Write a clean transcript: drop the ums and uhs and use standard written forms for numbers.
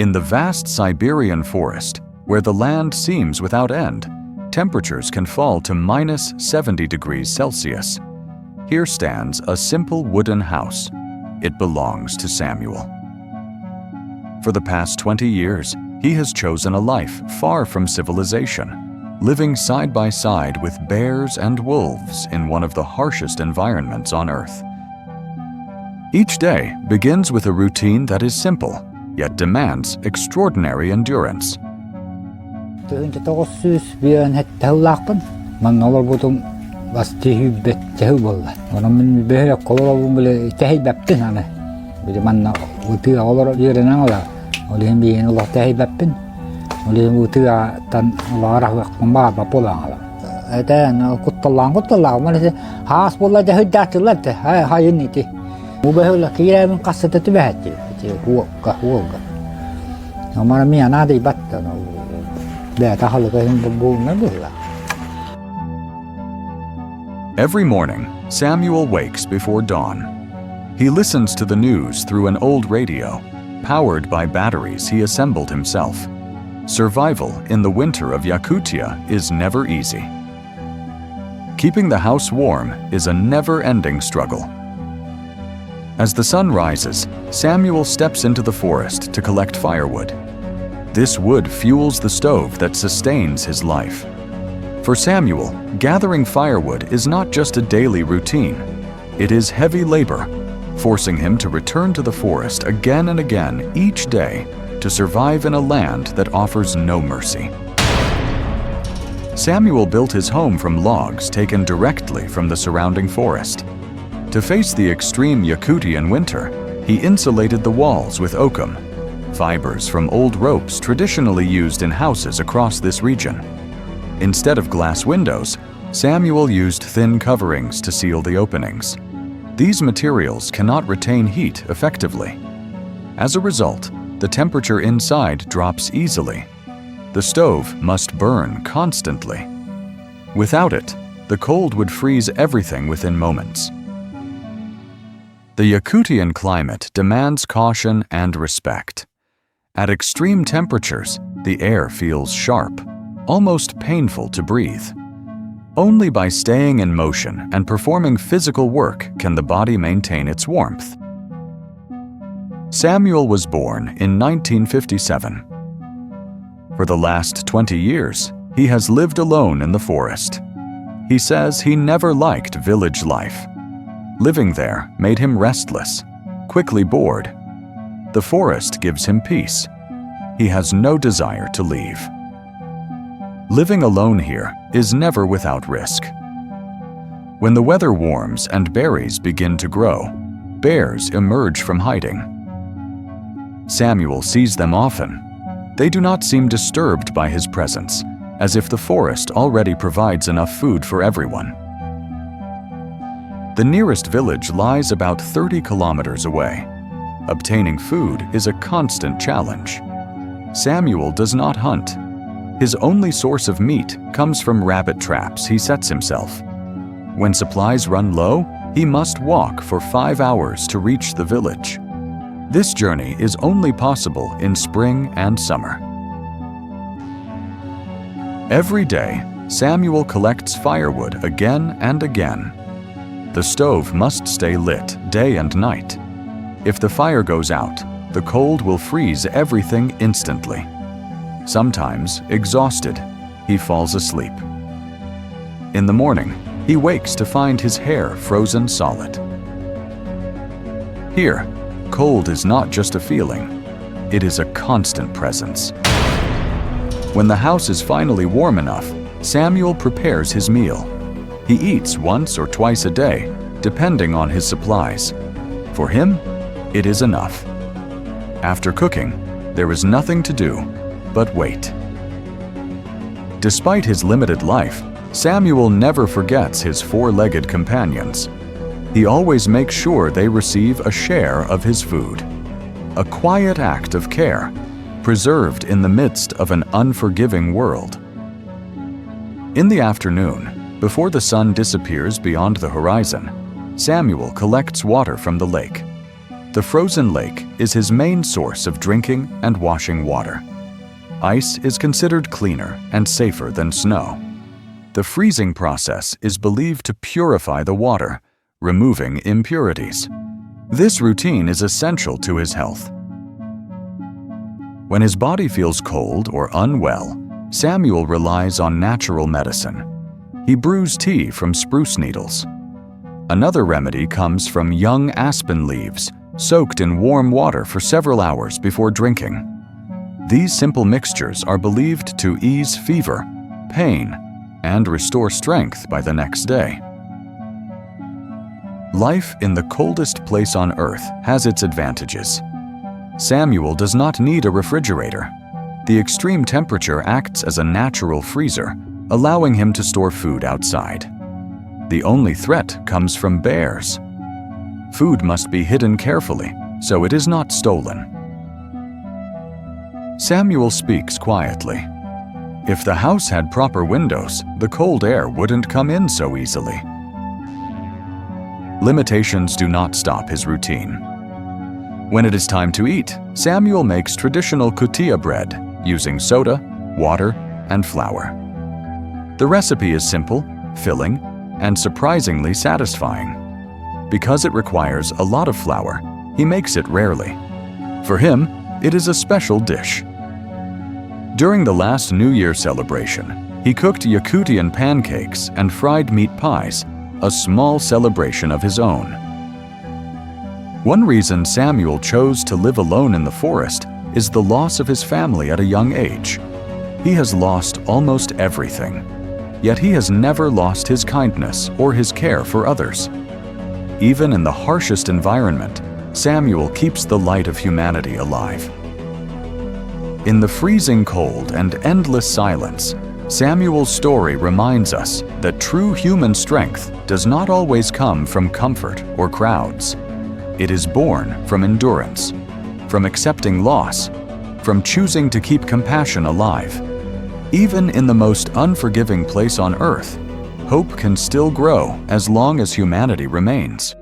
In the vast Siberian forest, where the land seems without end, temperatures can fall to minus 70 degrees Celsius. Here stands a simple wooden house. It belongs to Samuel. For the past 20 years, he has chosen a life far from civilization, living side by side with bears and wolves in one of the harshest environments on Earth. Each day begins with a routine that is simple, yet demands extraordinary endurance. Every morning, Samuel wakes before dawn. He listens to the news through an old radio, powered by batteries he assembled himself. Survival in the winter of Yakutia is never easy. Keeping the house warm is a never-ending struggle. As the sun rises, Samuel steps into the forest to collect firewood. This wood fuels the stove that sustains his life. For Samuel, gathering firewood is not just a daily routine. It is heavy labor, forcing him to return to the forest again and again each day to survive in a land that offers no mercy. Samuel built his home from logs taken directly from the surrounding forest. To face the extreme Yakutian winter, he insulated the walls with oakum, fibers from old ropes traditionally used in houses across this region. Instead of glass windows, Samuel used thin coverings to seal the openings. These materials cannot retain heat effectively. As a result, the temperature inside drops easily. The stove must burn constantly. Without it, the cold would freeze everything within moments. The Yakutian climate demands caution and respect. At extreme temperatures, the air feels sharp, almost painful to breathe. Only by staying in motion and performing physical work can the body maintain its warmth. Samuel was born in 1957. For the last 20 years, he has lived alone in the forest. He says he never liked village life. Living there made him restless, quickly bored. The forest gives him peace. He has no desire to leave. Living alone here is never without risk. When the weather warms and berries begin to grow, bears emerge from hiding. Samuel sees them often. They do not seem disturbed by his presence, as if the forest already provides enough food for everyone. The nearest village lies about 30 kilometers away. Obtaining food is a constant challenge. Samuel does not hunt. His only source of meat comes from rabbit traps he sets himself. When supplies run low, he must walk for 5 hours to reach the village. This journey is only possible in spring and summer. Every day, Samuel collects firewood again and again. The stove must stay lit day and night. If the fire goes out, the cold will freeze everything instantly. Sometimes, exhausted, he falls asleep. In the morning, he wakes to find his hair frozen solid. Here, cold is not just a feeling, it is a constant presence. When the house is finally warm enough, Samuel prepares his meal. He eats once or twice a day, depending on his supplies. For him, it is enough. After cooking, there is nothing to do but wait. Despite his limited life, Samuel never forgets his four-legged companions. He always makes sure they receive a share of his food. A quiet act of care, preserved in the midst of an unforgiving world. In the afternoon, before the sun disappears beyond the horizon, Samuel collects water from the lake. The frozen lake is his main source of drinking and washing water. Ice is considered cleaner and safer than snow. The freezing process is believed to purify the water, removing impurities. This routine is essential to his health. When his body feels cold or unwell, Samuel relies on natural medicine. He brews tea from spruce needles. Another remedy comes from young aspen leaves, soaked in warm water for several hours before drinking. These simple mixtures are believed to ease fever, pain, and restore strength by the next day. Life in the coldest place on Earth has its advantages. Samuel does not need a refrigerator. The extreme temperature acts as a natural freezer, allowing him to store food outside. The only threat comes from bears. Food must be hidden carefully, so it is not stolen. Samuel speaks quietly. If the house had proper windows, the cold air wouldn't come in so easily. Limitations do not stop his routine. When it is time to eat, Samuel makes traditional Kutia bread using soda, water, and flour. The recipe is simple, filling, and surprisingly satisfying. Because it requires a lot of flour, he makes it rarely. For him, it is a special dish. During the last New Year celebration, he cooked Yakutian pancakes and fried meat pies, a small celebration of his own. One reason Samuel chose to live alone in the forest is the loss of his family at a young age. He has lost almost everything, yet he has never lost his kindness or his care for others. Even in the harshest environment, Samuel keeps the light of humanity alive. In the freezing cold and endless silence, Samuel's story reminds us that true human strength does not always come from comfort or crowds. It is born from endurance, from accepting loss, from choosing to keep compassion alive. Even in the most unforgiving place on earth, hope can still grow as long as humanity remains.